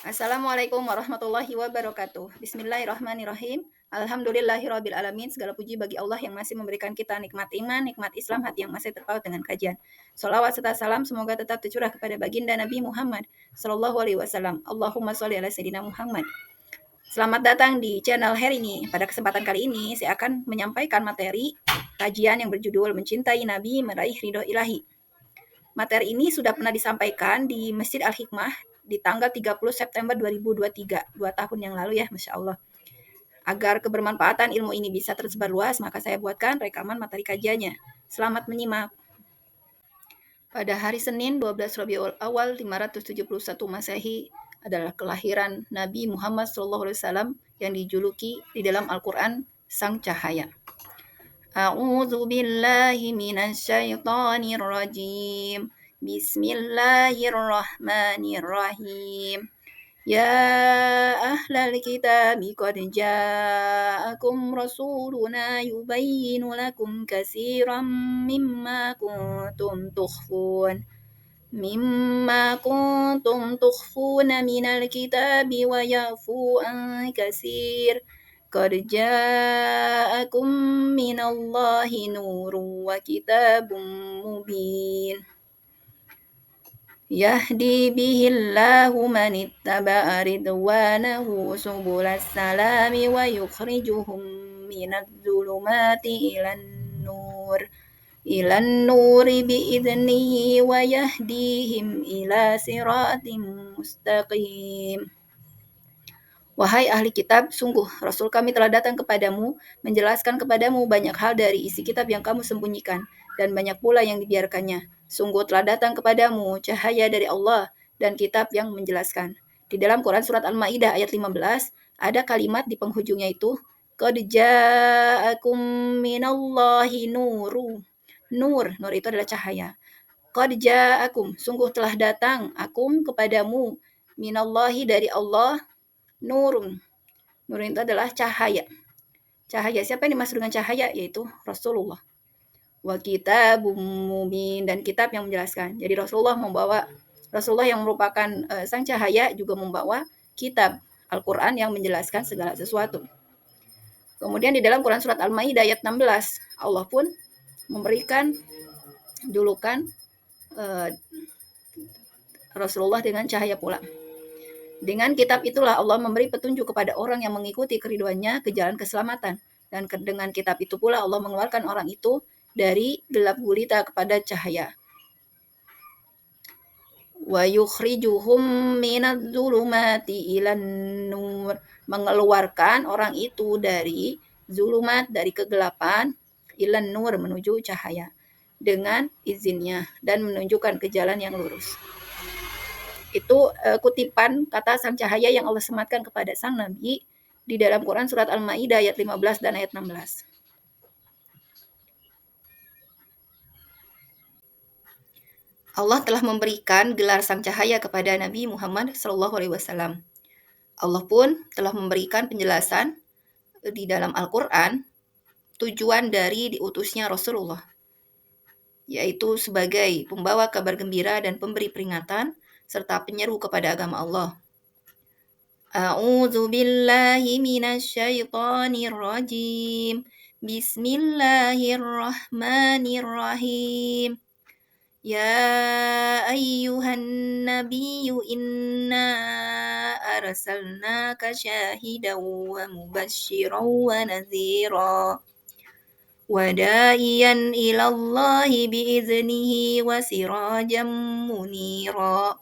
Assalamualaikum warahmatullahi wabarakatuh. Bismillahirrahmanirrahim. Alhamdulillahirabbil alamin. Segala puji bagi Allah yang masih memberikan kita nikmat iman, nikmat Islam, hati yang masih terpaut dengan kajian. Shalawat serta salam semoga tetap tercurah kepada baginda Nabi Muhammad sallallahu alaihi wasallam. Allahumma sholli ala sayyidina Muhammad. Selamat datang di channel Herini. Pada kesempatan kali ini saya akan menyampaikan materi kajian yang berjudul Mencintai Nabi Meraih Ridho Ilahi. Materi ini sudah pernah disampaikan di Masjid Al-Hikmah di tanggal 30 September 2023, 2 tahun yang lalu ya, Masya Allah. Agar kebermanfaatan ilmu ini bisa tersebar luas, maka saya buatkan rekaman materi kajiannya. Selamat menyimak. Pada hari Senin 12 Rabiul Awal 571 Masehi adalah kelahiran Nabi Muhammad SAW yang dijuluki di dalam Al-Quran Sang Cahaya. A'udzu billahi minasyaitonir rajim. Bismillahirrahmanirrahim. Ya ahlal kitabi qad ja'akum rasuluna yubayyinu lakum katsiran mimma kuntum tukhfuna minal kitabi wa yafu an katsir. Qad ja'akum minallahi nurun wa kitabun mubin. Yahdi bihillahu man ittaba'a ridwanahu subulas salami wa yukhrijuhum minadh dhulumati ilan nuri biidnihi wa yahdihim ila siratim mustaqim. Wahai ahli kitab, sungguh Rasul kami telah datang kepadamu, menjelaskan kepadamu banyak hal dari isi kitab yang kamu sembunyikan, dan banyak pula yang dibiarkannya. Sungguh telah datang kepadamu cahaya dari Allah dan kitab yang menjelaskan. Di dalam Quran Surat Al-Ma'idah ayat 15, ada kalimat di penghujungnya itu, Qad ja'akum minallahi nuru. Nur itu adalah cahaya. Qad ja'akum, sungguh telah datang akum kepadamu, minallahi dari Allah, nurun. Nurun itu adalah cahaya. Cahaya, siapa yang dimaksud dengan cahaya? Yaitu Rasulullah. Wa kitabum mubin, dan kitab yang menjelaskan. Jadi Rasulullah yang merupakan sang cahaya juga membawa kitab Al-Quran yang menjelaskan segala sesuatu. Kemudian di dalam Quran Surat Al-Ma'idah ayat 16, Allah pun memberikan julukan Rasulullah dengan cahaya pula. Dengan kitab itulah Allah memberi petunjuk kepada orang yang mengikuti keriduannya ke jalan keselamatan. Dan dengan kitab itu pula Allah mengeluarkan orang itu dari gelap gulita kepada cahaya. Wa yukhrijuhum minadh-dhulumati ilan nur. Mengeluarkan orang itu dari zulumat, dari kegelapan, ilan nur, menuju cahaya. Dengan izinnya dan menunjukkan ke jalan yang lurus. Itu kutipan kata sang cahaya yang Allah sematkan kepada sang Nabi di dalam Quran Surat Al-Ma'idah ayat 15 dan ayat 16. Allah telah memberikan gelar sang cahaya kepada Nabi Muhammad SAW. Allah pun telah memberikan penjelasan di dalam Al-Quran tujuan dari diutusnya Rasulullah, yaitu sebagai pembawa kabar gembira dan pemberi peringatan, serta penyeru kepada agama Allah. A'udzu billahi minasyaitonir rajim. Bismillahirrahmanirrahim. Ya ayyuhan nabiyyu inna arsalnaka syahidan wa mubasysyiran wa nadhira wa da'iyan ilallahi biiznihi wa sirajan munira.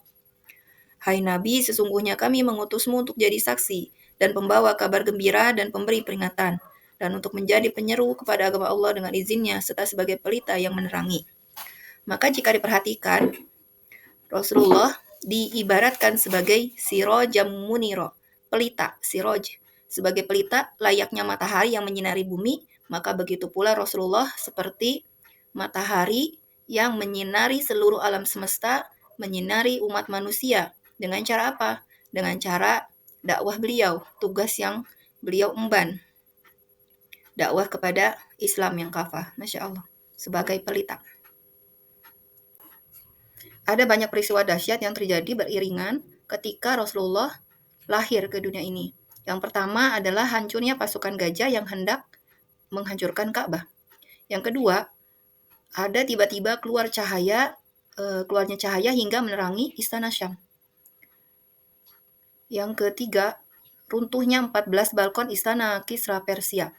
Hai Nabi, sesungguhnya kami mengutusmu untuk jadi saksi dan pembawa kabar gembira dan pemberi peringatan, dan untuk menjadi penyeru kepada agama Allah dengan izinnya, serta sebagai pelita yang menerangi. Maka jika diperhatikan, Rasulullah diibaratkan sebagai sirajam muniro, pelita, siraj. Sebagai pelita layaknya matahari yang menyinari bumi, maka begitu pula Rasulullah seperti matahari yang menyinari seluruh alam semesta, menyinari umat manusia. Dengan cara apa? Dengan cara dakwah beliau, tugas yang beliau emban. Dakwah kepada Islam yang kafah, Masya Allah, sebagai pelita. Ada banyak peristiwa dahsyat yang terjadi beriringan ketika Rasulullah lahir ke dunia ini. Yang pertama adalah hancurnya pasukan gajah yang hendak menghancurkan Ka'bah. Yang kedua, ada tiba-tiba keluarnya cahaya hingga menerangi istana Syam. Yang ketiga, runtuhnya 14 balkon istana Kisra Persia.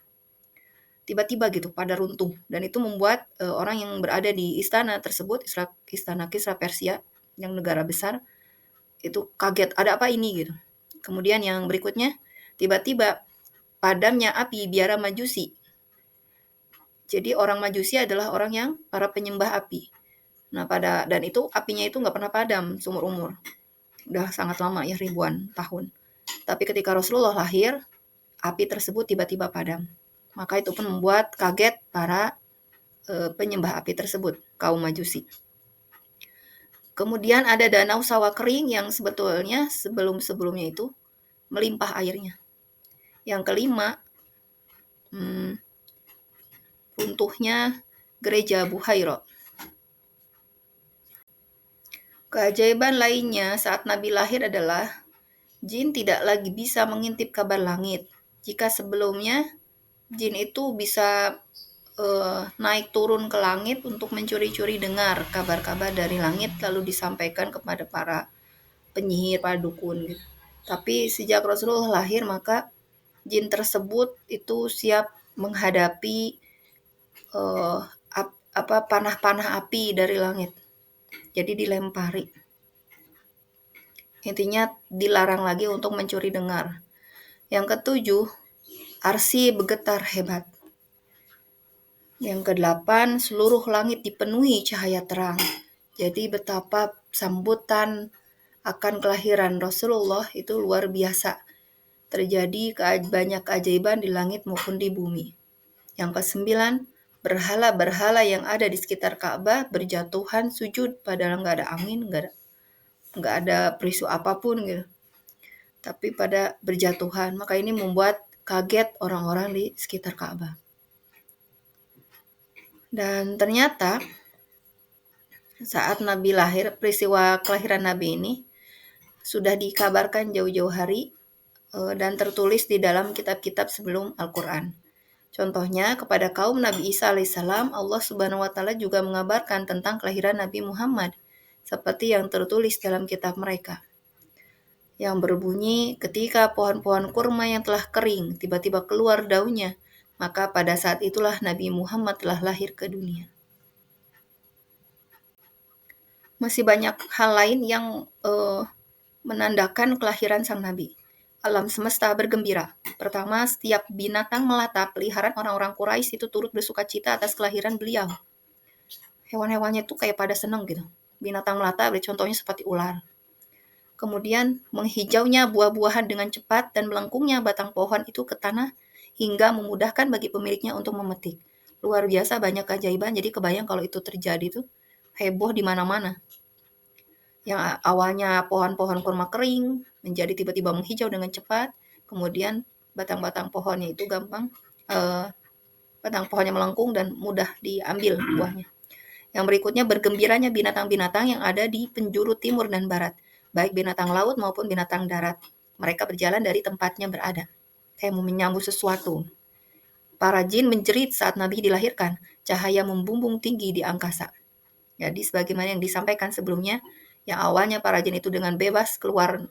Tiba-tiba gitu pada runtuh, dan itu membuat orang yang berada di istana tersebut, istana Kisra Persia yang negara besar, itu kaget, ada apa ini gitu. Kemudian yang berikutnya, tiba-tiba padamnya api biara Majusi. Jadi orang Majusi adalah orang yang para penyembah api. Nah, dan itu apinya itu nggak pernah padam seumur umur. Udah sangat lama ya, ribuan tahun. Tapi ketika Rasulullah lahir, api tersebut tiba-tiba padam. Maka itu pun membuat kaget para penyembah api tersebut, kaum Majusi. Kemudian ada danau sawah kering yang sebetulnya sebelum-sebelumnya itu melimpah airnya. Yang kelima, runtuhnya gereja Buhaira. Keajaiban lainnya saat Nabi lahir adalah jin tidak lagi bisa mengintip kabar langit. Jika sebelumnya jin itu bisa naik turun ke langit untuk mencuri-curi dengar kabar-kabar dari langit lalu disampaikan kepada para penyihir, para dukun gitu. Tapi sejak Rasulullah lahir, maka jin tersebut itu siap menghadapi panah-panah api dari langit. Jadi dilempari. Intinya dilarang lagi untuk mencuri dengar. Yang ketujuh, arsy bergetar hebat. Yang kedelapan, seluruh langit dipenuhi cahaya terang. Jadi betapa sambutan akan kelahiran Rasulullah itu luar biasa. Terjadi banyak keajaiban di langit maupun di bumi. Yang kesembilan, berhala-berhala yang ada di sekitar Ka'bah berjatuhan sujud, padahal nggak ada angin, nggak ada peristiwa apapun gitu. Tapi pada berjatuhan, maka ini membuat kaget orang-orang di sekitar Ka'bah. Dan ternyata saat Nabi lahir, peristiwa kelahiran Nabi ini sudah dikabarkan jauh-jauh hari dan tertulis di dalam kitab-kitab sebelum Al-Quran. Contohnya kepada kaum Nabi Isa alaihissalam, Allah Subhanahu wa Ta'ala juga mengabarkan tentang kelahiran Nabi Muhammad, seperti yang tertulis dalam kitab mereka, yang berbunyi, ketika pohon-pohon kurma yang telah kering tiba-tiba keluar daunnya, maka pada saat itulah Nabi Muhammad telah lahir ke dunia. Masih banyak hal lain yang menandakan kelahiran sang Nabi. Alam semesta bergembira. Pertama, setiap binatang melata peliharaan orang-orang Quraisy itu turut bersukacita atas kelahiran beliau. Hewan-hewannya tuh kayak pada seneng gitu. Binatang melata, contohnya seperti ular. Kemudian menghijaunya buah-buahan dengan cepat dan melengkungnya batang pohon itu ke tanah hingga memudahkan bagi pemiliknya untuk memetik. Luar biasa banyak keajaiban, jadi kebayang kalau itu terjadi tuh heboh di mana-mana. Yang awalnya pohon-pohon kurma kering menjadi tiba-tiba menghijau dengan cepat, kemudian batang-batang pohonnya itu batang pohonnya melengkung dan mudah diambil buahnya. Yang berikutnya, bergembiranya binatang-binatang yang ada di penjuru timur dan barat, baik binatang laut maupun binatang darat. Mereka berjalan dari tempatnya berada, kayak mau menyambut sesuatu. Para jin menjerit saat Nabi dilahirkan, cahaya membumbung tinggi di angkasa. Jadi sebagaimana yang disampaikan sebelumnya, yang awalnya para jin itu dengan bebas keluar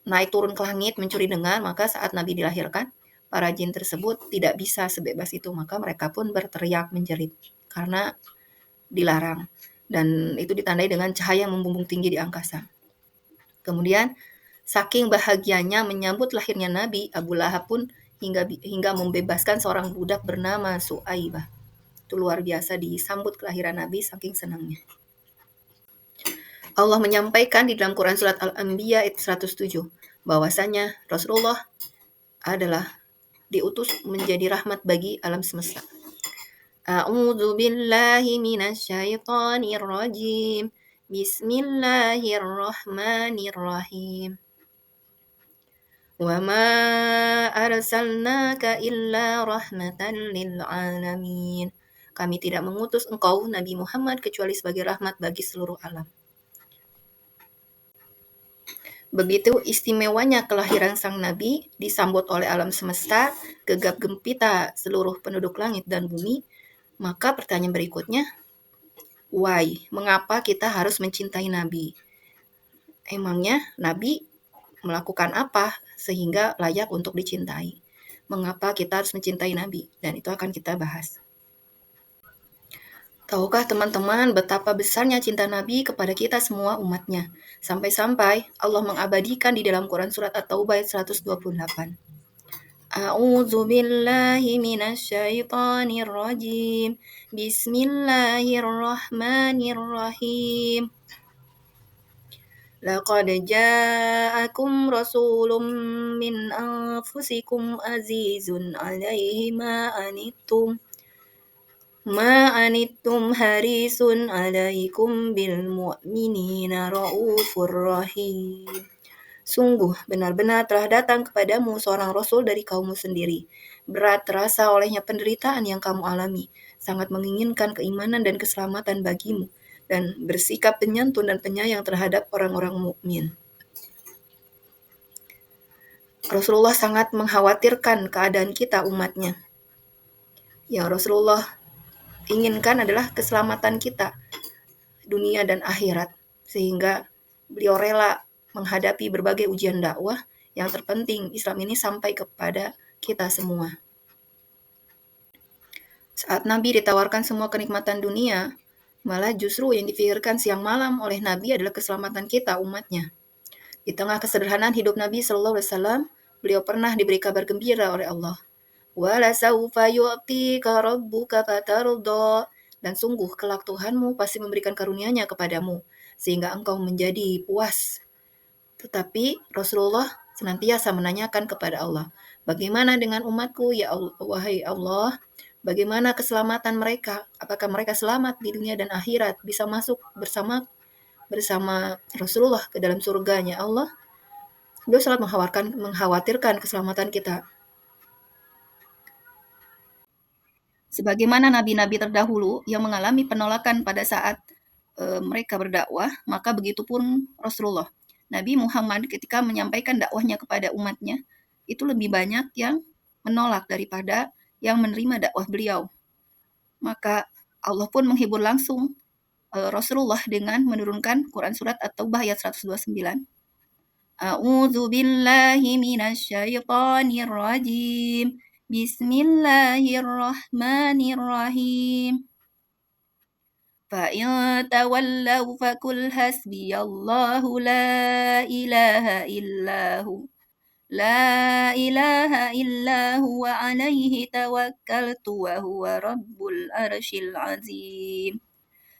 naik turun ke langit mencuri dengar, maka saat Nabi dilahirkan, para jin tersebut tidak bisa sebebas itu, maka mereka pun berteriak menjerit karena dilarang, dan itu ditandai dengan cahaya yang membumbung tinggi di angkasa. Kemudian saking bahagianya menyambut lahirnya Nabi, Abu Lahab pun hingga membebaskan seorang budak bernama Su'aibah. Itu luar biasa disambut kelahiran Nabi saking senangnya. Allah menyampaikan di dalam Quran surat Al-Anbiya ayat 107 bahwasanya Rasulullah adalah diutus menjadi rahmat bagi alam semesta. A'udzu billahi minasy syaithanir rajim. Bismillahirrahmanirrahim. Wa ma arsalnaka illa rahmatan lil alamin. Kami tidak mengutus engkau Nabi Muhammad kecuali sebagai rahmat bagi seluruh alam. Begitu istimewanya kelahiran sang nabi disambut oleh alam semesta, gegap gempita seluruh penduduk langit dan bumi, maka pertanyaan berikutnya, why? Mengapa kita harus mencintai nabi? Emangnya nabi melakukan apa sehingga layak untuk dicintai? Mengapa kita harus mencintai nabi? Dan itu akan kita bahas. Tahukah teman-teman betapa besarnya cinta Nabi kepada kita semua umatnya? Sampai-sampai Allah mengabadikan di dalam Quran Surat At-Taubah ayat 128. A'udzu billahi minasy syaithanir rajim. Bismillahirrahmanirrahim. Laqad ja'akum rasulun min anfusikum azizun 'alaihi ma anittum harisun 'alaikum bil mu'minina raufur rahim. Sungguh, benar-benar telah datang kepadamu seorang rasul dari kaummu sendiri. Berat terasa olehnya penderitaan yang kamu alami, sangat menginginkan keimanan dan keselamatan bagimu, dan bersikap penyantun dan penyayang terhadap orang-orang mukmin. Rasulullah sangat mengkhawatirkan keadaan kita umatnya. Yang Rasulullah inginkan adalah keselamatan kita, dunia dan akhirat, sehingga beliau rela menghadapi berbagai ujian dakwah. Yang terpenting Islam ini sampai kepada kita semua. Saat Nabi ditawarkan semua kenikmatan dunia, malah justru yang dipikirkan siang malam oleh Nabi adalah keselamatan kita umatnya. Di tengah kesederhanaan hidup Nabi SAW, beliau pernah diberi kabar gembira oleh Allah. Walasaufa yu'tika rabbuka fatarda. Dan sungguh kelak Tuhanmu pasti memberikan karunia-Nya kepadamu, sehingga engkau menjadi puas. Tetapi Rasulullah senantiasa menanyakan kepada Allah, bagaimana dengan umatku, ya Allah, wahai Allah, bagaimana keselamatan mereka? Apakah mereka selamat di dunia dan akhirat, bisa masuk bersama Rasulullah ke dalam surganya Allah? Beliau sangat mengkhawatirkan keselamatan kita. Sebagaimana nabi-nabi terdahulu yang mengalami penolakan pada saat mereka berdakwah, maka begitu pun Rasulullah. Nabi Muhammad ketika menyampaikan dakwahnya kepada umatnya, itu lebih banyak yang menolak daripada yang menerima dakwah beliau. Maka Allah pun menghibur langsung Rasulullah dengan menurunkan Quran Surat At-Taubah ayat 129. A'udzu billahi minasy syaithanir rajim. Bismillahirrahmanirrahim. فَإِن تَوَلَّوْا فَقُلْ حَسْبِيَ اللَّهُ لَا إِلَهَ إِلَّا هُوَ عَلَيْهِ تَوَكَّلْتُ وَهُوَ رَبُّ الْعَرْشِ الْعَظِيمِ.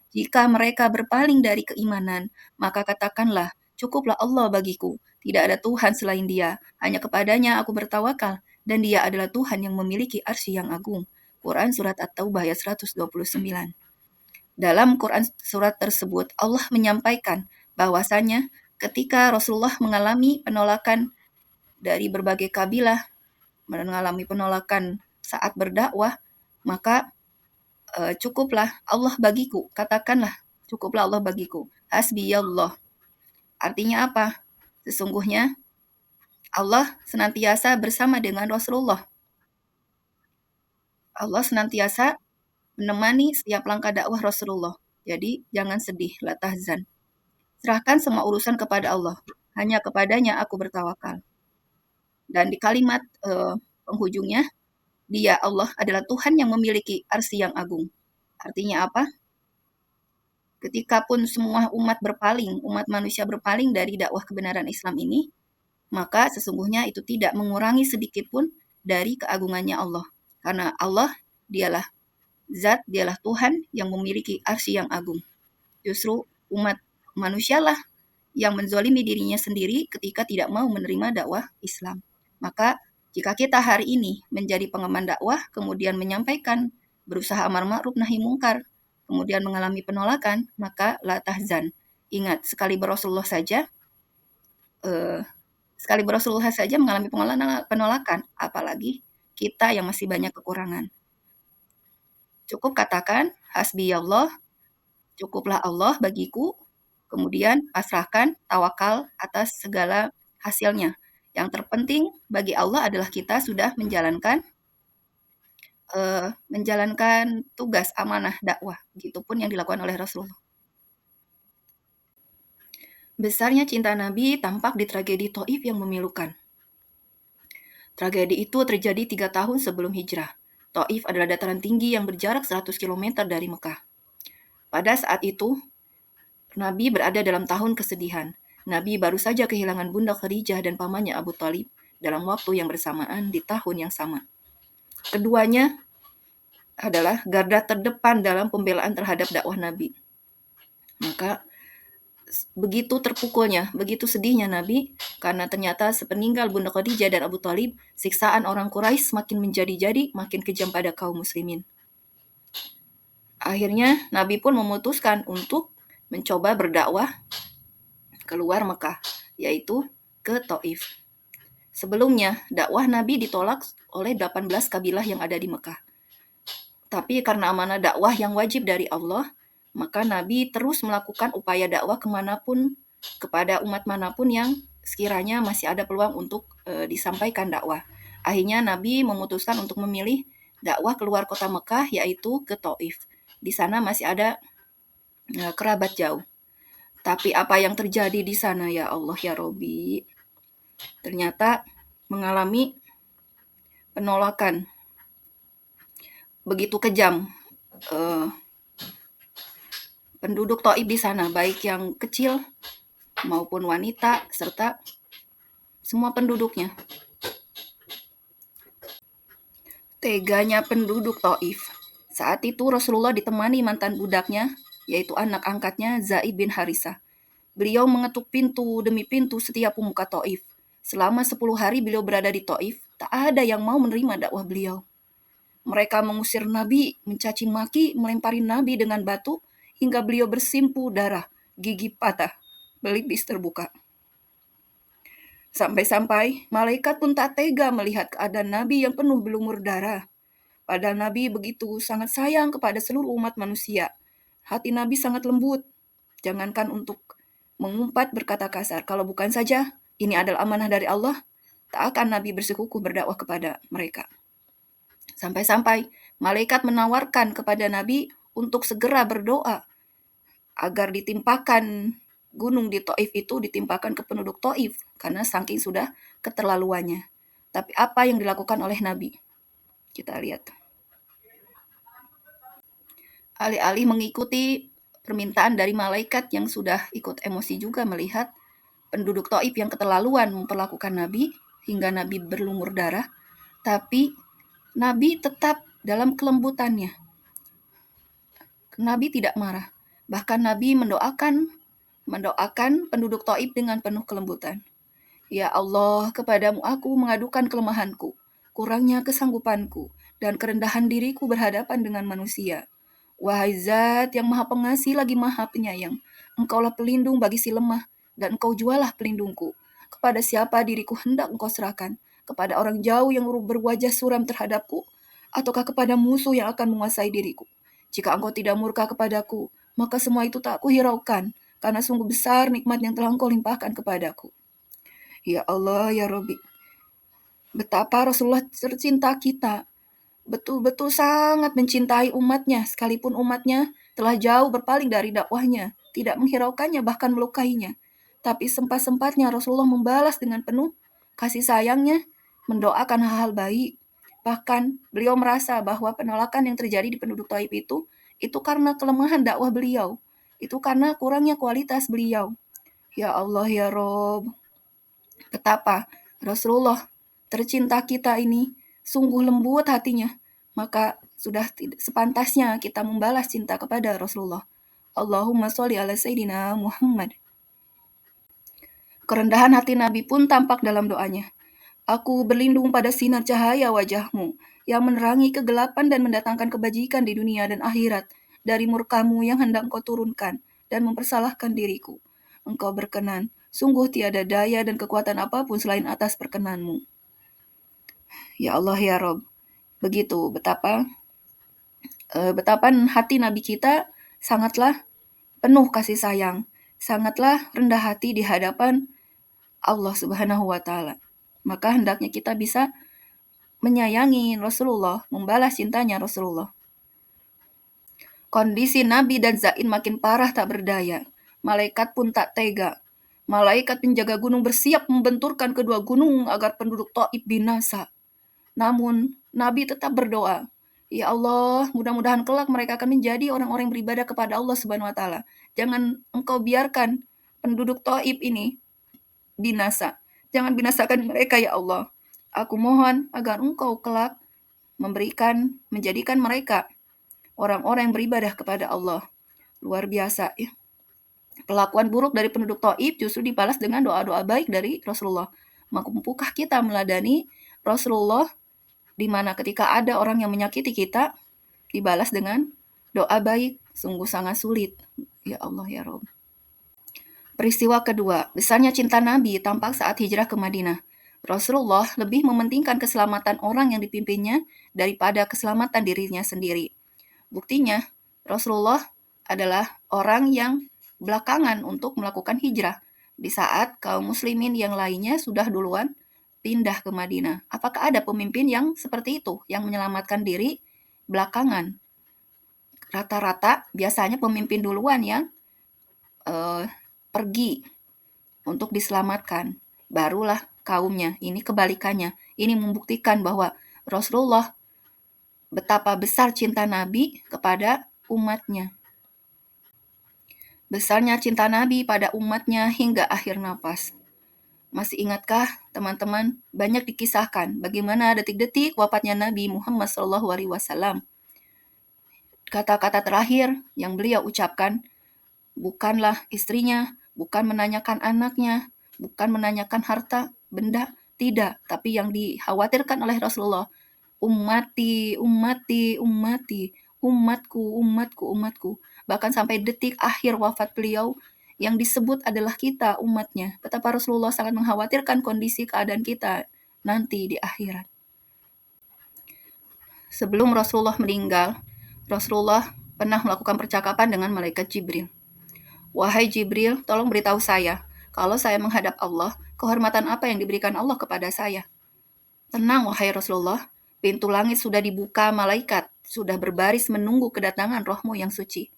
Jika mereka berpaling dari keimanan, maka katakanlah, cukuplah Allah bagiku, tidak ada Tuhan selain Dia, hanya kepadanya aku bertawakal, dan Dia adalah Tuhan yang memiliki arsy yang agung. Quran Surat At-Taubah ayat 129. Dalam Quran surat tersebut, Allah menyampaikan bahwasanya ketika Rasulullah mengalami penolakan dari berbagai kabilah, mengalami penolakan saat berdakwah, maka cukuplah Allah bagiku. Katakanlah, cukuplah Allah bagiku. Hasbiyallah. Artinya apa? Sesungguhnya Allah senantiasa bersama dengan Rasulullah. Allah senantiasa menemani setiap langkah dakwah Rasulullah. Jadi jangan sedih, la tahzan. Serahkan semua urusan kepada Allah. Hanya kepadanya aku bertawakal. Dan di kalimat penghujungnya, Dia Allah adalah Tuhan yang memiliki arsy yang agung. Artinya apa? Ketika pun semua umat manusia berpaling dari dakwah kebenaran Islam ini, maka sesungguhnya itu tidak mengurangi sedikit pun dari keagungannya Allah. Karena Allah, dialah Zat, dialah Tuhan yang memiliki arsy yang agung. Justru umat manusialah yang menzolimi dirinya sendiri ketika tidak mau menerima dakwah Islam. Maka jika kita hari ini menjadi pengemban dakwah, kemudian menyampaikan, berusaha amar ma'ruf nahi mungkar, kemudian mengalami penolakan, maka la tahzan. Ingat, sekali Rasulullah saja mengalami penolakan, apalagi kita yang masih banyak kekurangan. Cukup katakan, hasbiyallah, cukuplah Allah bagiku, Kemudian pasrahkan, tawakal atas segala hasilnya. Yang terpenting bagi Allah adalah kita sudah menjalankan tugas amanah dakwah, begitupun yang dilakukan oleh Rasulullah. Besarnya cinta Nabi tampak di tragedi Taif yang memilukan. Tragedi itu terjadi 3 tahun sebelum hijrah. Taif adalah dataran tinggi yang berjarak 100 km dari Mekah. Pada saat itu, Nabi berada dalam tahun kesedihan. Nabi baru saja kehilangan Bunda Khadijah dan pamannya Abu Thalib dalam waktu yang bersamaan di tahun yang sama. Keduanya adalah garda terdepan dalam pembelaan terhadap dakwah Nabi. Maka begitu terpukulnya, begitu sedihnya Nabi, karena ternyata sepeninggal Bunda Khadijah dan Abu Thalib, siksaan orang Quraisy makin menjadi-jadi, makin kejam pada kaum muslimin. Akhirnya Nabi pun memutuskan untuk mencoba berdakwah keluar Mekah, yaitu ke Taif. Sebelumnya, dakwah Nabi ditolak oleh 18 kabilah yang ada di Mekah. Tapi karena amanah dakwah yang wajib dari Allah, maka Nabi terus melakukan upaya dakwah kemanapun, kepada umat manapun yang sekiranya masih ada peluang untuk disampaikan dakwah. Akhirnya Nabi memutuskan untuk memilih dakwah keluar kota Mekah, yaitu ke Taif. Di sana masih ada kerabat jauh. Tapi apa yang terjadi di sana, ya Allah ya Robi? Ternyata mengalami penolakan begitu kejam. Penduduk Taif di sana, baik yang kecil maupun wanita, serta semua penduduknya. Teganya penduduk Taif. Saat itu Rasulullah ditemani mantan budaknya, yaitu anak angkatnya Zaid bin Harisah. Beliau mengetuk pintu demi pintu setiap pemuka Taif. Selama 10 hari beliau berada di Taif, tak ada yang mau menerima dakwah beliau. Mereka mengusir Nabi, mencaci maki, melempari Nabi dengan batu, hingga beliau bersimpu darah, gigi patah, pelipis terbuka. Sampai-sampai malaikat pun tak tega melihat keadaan Nabi yang penuh belumur darah. Padahal Nabi begitu sangat sayang kepada seluruh umat manusia. Hati Nabi sangat lembut. Jangankan untuk mengumpat berkata kasar. Kalau bukan saja ini adalah amanah dari Allah, tak akan Nabi bersikukuh berdakwah kepada mereka. Sampai-sampai malaikat menawarkan kepada Nabi untuk segera berdoa agar ditimpakan gunung di Taif itu ditimpakan ke penduduk Taif karena saking sudah keterlaluannya. Tapi apa yang dilakukan oleh Nabi? Kita lihat. Alih-alih mengikuti permintaan dari malaikat yang sudah ikut emosi juga melihat penduduk Taif yang keterlaluan memperlakukan Nabi hingga Nabi berlumur darah, tapi Nabi tetap dalam kelembutannya. Nabi tidak marah. Bahkan Nabi mendoakan penduduk Taif dengan penuh kelembutan. Ya Allah, kepadamu aku mengadukan kelemahanku, kurangnya kesanggupanku, dan kerendahan diriku berhadapan dengan manusia. Wahai Zat yang maha pengasih lagi maha penyayang, engkaulah pelindung bagi si lemah, dan engkau jualah pelindungku. Kepada siapa diriku hendak engkau serahkan? Kepada orang jauh yang berwajah suram terhadapku? Ataukah kepada musuh yang akan menguasai diriku? Jika engkau tidak murka kepadaku, maka semua itu tak kuhiraukan, karena sungguh besar nikmat yang telah engkau limpahkan kepadaku. Ya Allah, ya Rabbi, betapa Rasulullah tercinta kita, betul-betul sangat mencintai umatnya, sekalipun umatnya telah jauh berpaling dari dakwahnya, tidak menghiraukannya, bahkan melukainya. Tapi sempat-sempatnya Rasulullah membalas dengan penuh kasih sayangnya, mendoakan hal-hal baik. Bahkan beliau merasa bahwa penolakan yang terjadi di penduduk Taif itu karena kelemahan dakwah beliau. Itu karena kurangnya kualitas beliau. Ya Allah, ya Rob, betapa Rasulullah tercinta kita ini sungguh lembut hatinya. Maka sudah sepantasnya kita membalas cinta kepada Rasulullah. Allahumma sholli ala Sayyidina Muhammad. Kerendahan hati Nabi pun tampak dalam doanya. Aku berlindung pada sinar cahaya wajahmu yang menerangi kegelapan dan mendatangkan kebajikan di dunia dan akhirat dari murkamu yang hendak engkau turunkan dan mempersalahkan diriku. Engkau berkenan, sungguh tiada daya dan kekuatan apapun selain atas perkenanmu. Ya Allah ya Rob, begitu betapa hati Nabi kita sangatlah penuh kasih sayang. sangatlah rendah hati di hadapan Allah Subhanahu wa Ta'ala. Maka hendaknya kita bisa menyayangi Rasulullah, membalas cintanya Rasulullah. Kondisi Nabi dan Zain makin parah tak berdaya. Malaikat pun tak tega. Malaikat penjaga gunung bersiap membenturkan kedua gunung agar penduduk Taif binasa. Namun, Nabi tetap berdoa, "Ya Allah, mudah-mudahan kelak mereka akan menjadi orang-orang yang beribadah kepada Allah Subhanahu wa Ta'ala. Jangan Engkau biarkan penduduk Taif ini binasa. Jangan binasakan mereka, ya Allah. Aku mohon agar Engkau kelak menjadikan mereka orang-orang yang beribadah kepada Allah." Luar biasa ya. Kelakuan buruk dari penduduk Taif justru dibalas dengan doa-doa baik dari Rasulullah. Mampukah kita meladani Rasulullah, di mana ketika ada orang yang menyakiti kita, dibalas dengan doa baik? Sungguh sangat sulit. Ya Allah ya Rabb. Peristiwa kedua, besarnya cinta Nabi tampak saat hijrah ke Madinah. Rasulullah lebih mementingkan keselamatan orang yang dipimpinnya daripada keselamatan dirinya sendiri. Buktinya, Rasulullah adalah orang yang belakangan untuk melakukan hijrah di saat kaum muslimin yang lainnya sudah duluan pindah ke Madinah. Apakah ada pemimpin yang seperti itu, yang menyelamatkan diri belakangan? Rata-rata biasanya pemimpin duluan yang pergi untuk diselamatkan. Barulah kaumnya. Ini kebalikannya. Ini membuktikan bahwa Rasulullah betapa besar cinta Nabi kepada umatnya. Besarnya cinta Nabi pada umatnya hingga akhir nafas. Masih ingatkah teman-teman? Banyak dikisahkan bagaimana detik-detik wafatnya Nabi Muhammad SAW. Kata-kata terakhir yang beliau ucapkan, bukanlah istrinya, bukan menanyakan anaknya, bukan menanyakan harta, benda, tidak. Tapi yang dikhawatirkan oleh Rasulullah, ummati, ummati, ummati, umatku, umatku, umatku. Bahkan sampai detik akhir wafat beliau, yang disebut adalah kita, umatnya. Betapa Rasulullah sangat mengkhawatirkan kondisi keadaan kita nanti di akhirat. Sebelum Rasulullah meninggal, Rasulullah pernah melakukan percakapan dengan malaikat Jibril. "Wahai Jibril, tolong beritahu saya, kalau saya menghadap Allah, kehormatan apa yang diberikan Allah kepada saya?" "Tenang, wahai Rasulullah, pintu langit sudah dibuka, malaikat sudah berbaris menunggu kedatangan rohmu yang suci."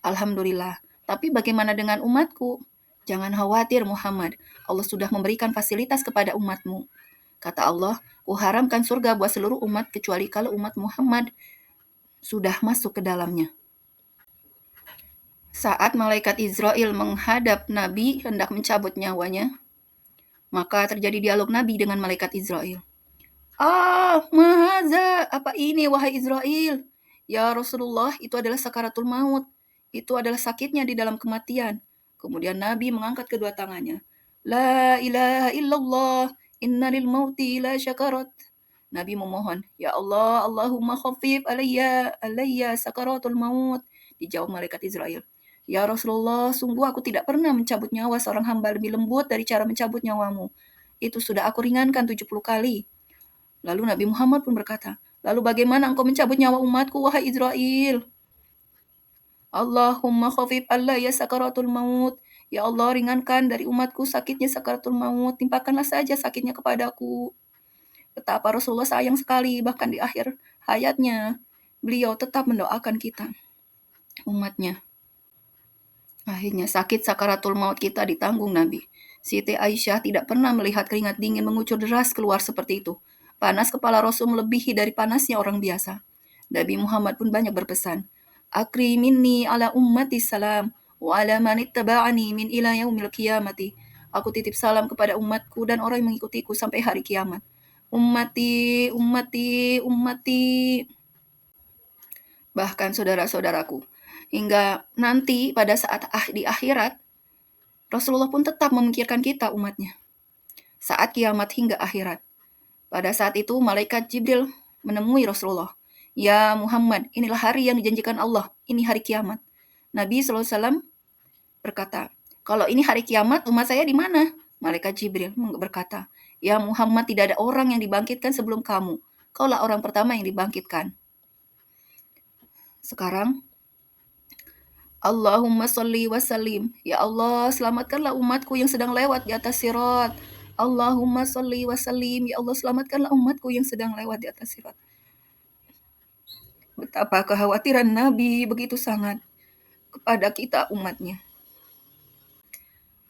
"Alhamdulillah, tapi bagaimana dengan umatku?" "Jangan khawatir Muhammad, Allah sudah memberikan fasilitas kepada umatmu." Kata Allah, "Kuharamkan surga buat seluruh umat kecuali kalau umat Muhammad sudah masuk ke dalamnya." Saat malaikat Israel menghadap Nabi hendak mencabut nyawanya, maka terjadi dialog Nabi dengan malaikat Israel. Mahaza, apa ini wahai Israel? Ya Rasulullah, itu adalah sakaratul maut. Itu adalah sakitnya di dalam kematian. Kemudian Nabi mengangkat kedua tangannya. La ilaha illallah, inna lil mauti la syakarat. Nabi memohon, "Ya Allah, Allahumma khafif alayya sakaratul maut." Dijawab malaikat Israel, "Ya Rasulullah, sungguh aku tidak pernah mencabut nyawa seorang hamba lebih lembut dari cara mencabut nyawamu. Itu sudah aku ringankan 70 kali. Lalu Nabi Muhammad pun berkata, "Lalu bagaimana engkau mencabut nyawa umatku, wahai Israel?" "Allahumma khafif alayya sakaratul maut." Ya Allah, ringankan dari umatku sakitnya sakaratul maut. Timpakanlah saja sakitnya kepadaku. Betapa Rasulullah sayang sekali, bahkan di akhir hayatnya, beliau tetap mendoakan kita, umatnya. Akhirnya sakit sakaratul maut kita ditanggung Nabi. Siti Aisyah tidak pernah melihat keringat dingin mengucur deras keluar seperti itu. Panas kepala Rasul melebihi dari panasnya orang biasa. Nabi Muhammad pun banyak berpesan, "Akri minni ala ummati salam, wa ala man ittaba'ani min ila yaumil qiyamati." Aku titip salam kepada umatku dan orang yang mengikutiku sampai hari kiamat. Ummati, ummati, ummati. Bahkan saudara-saudaraku, hingga nanti pada saat di akhirat, Rasulullah pun tetap memikirkan kita umatnya. Saat kiamat hingga akhirat. Pada saat itu malaikat Jibril menemui Rasulullah. "Ya Muhammad, inilah hari yang dijanjikan Allah. Ini hari kiamat." Nabi SAW berkata, "Kalau ini hari kiamat, umat saya di mana?" Malaikat Jibril berkata, "Ya Muhammad, tidak ada orang yang dibangkitkan sebelum kamu. Kaulah orang pertama yang dibangkitkan." Sekarang, Allahumma sholli wa sallim. Ya Allah, selamatkanlah umatku yang sedang lewat di atas sirat. Allahumma sholli wa sallim. Ya Allah, selamatkanlah umatku yang sedang lewat di atas sirat. Betapa kekhawatiran Nabi begitu sangat kepada kita umatnya.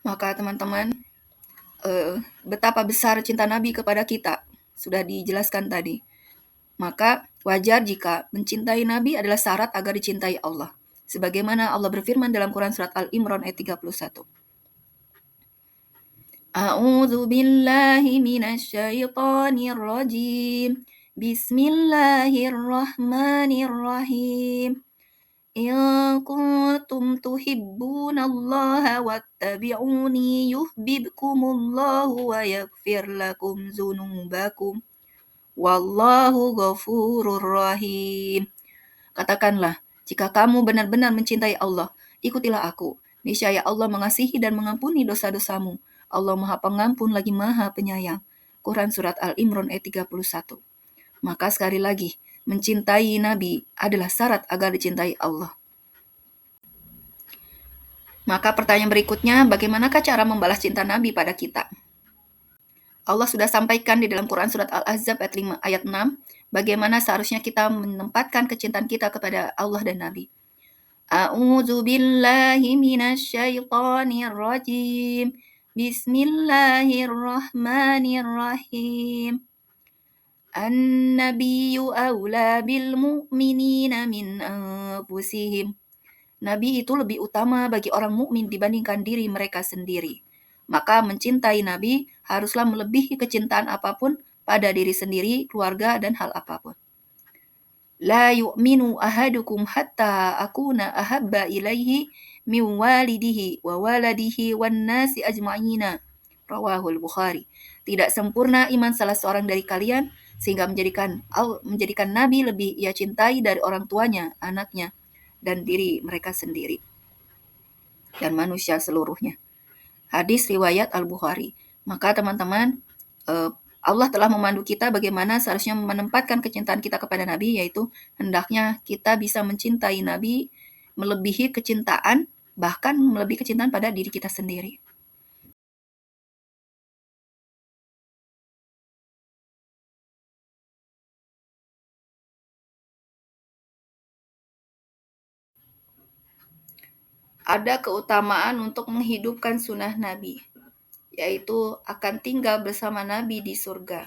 Maka teman-teman, betapa besar cinta Nabi kepada kita sudah dijelaskan tadi. Maka wajar jika mencintai Nabi adalah syarat agar dicintai Allah. Sebagaimana Allah berfirman dalam Quran surat Al-Imran ayat 31. A'udzu billahi minasyaitonir rajim. Bismillahirrahmanirrahim. In kuntum tuhibbunallaha wattabi'uni yuhibbukumullahu wa yaghfir lakum dzunubakum. Wallahu ghafurur rahim. Katakanlah, jika kamu benar-benar mencintai Allah, ikutilah aku. Niscaya Allah mengasihi dan mengampuni dosa-dosamu. Allah Maha Pengampun lagi Maha Penyayang. Quran surat Al-Imran ayat 31. Maka sekali lagi, mencintai Nabi adalah syarat agar dicintai Allah. Maka pertanyaan berikutnya, bagaimanakah cara membalas cinta Nabi pada kita? Allah sudah sampaikan di dalam Quran surat Al-Ahzab ayat 6, bagaimana seharusnya kita menempatkan kecintaan kita kepada Allah dan Nabi. A'udzu billahi minasyaitonir rajim. Bismillahirrahmanirrahim. An-nabiyyu aula bil mu'minina min anfusihim. Nabi itu lebih utama bagi orang mukmin dibandingkan diri mereka sendiri. Maka mencintai Nabi haruslah melebihi kecintaan apapun pada diri sendiri, keluarga, dan hal apapun. La yu'minu ahadukum hatta akuna ahabba ilaihi min walidihi wa waladihi wan nasi ajma'ina. Rawahul Bukhari. Tidak sempurna iman salah seorang dari kalian sehingga menjadikan Nabi lebih ia cintai dari orang tuanya, anaknya, dan diri mereka sendiri dan manusia seluruhnya. Hadis riwayat Al-Bukhari. Maka teman-teman, Allah telah memandu kita bagaimana seharusnya menempatkan kecintaan kita kepada Nabi, yaitu hendaknya kita bisa mencintai Nabi melebihi kecintaan, bahkan melebihi kecintaan pada diri kita sendiri. Ada keutamaan untuk menghidupkan sunnah Nabi, yaitu akan tinggal bersama Nabi di surga.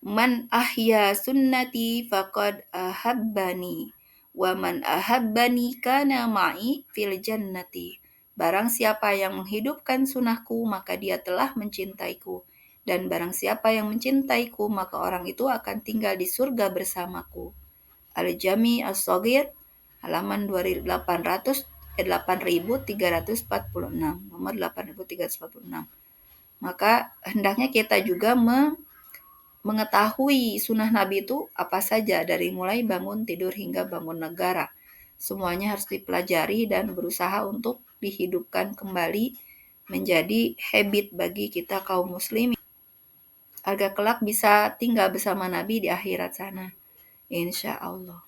Man ahya sunnati faqad ahabbani, wa man ahabbani kana ma'i fil jannati. Barang siapa yang menghidupkan sunnahku, maka dia telah mencintaiku. Dan barang siapa yang mencintaiku, maka orang itu akan tinggal di surga bersamaku. Al-Jami As-Shaghir, halaman 8346, nomor 8346. Maka hendaknya kita juga mengetahui sunnah Nabi itu apa saja, dari mulai bangun tidur hingga bangun negara. Semuanya harus dipelajari dan berusaha untuk dihidupkan kembali menjadi habit bagi kita kaum muslimin, agar kelak bisa tinggal bersama Nabi di akhirat sana. Insya Allah.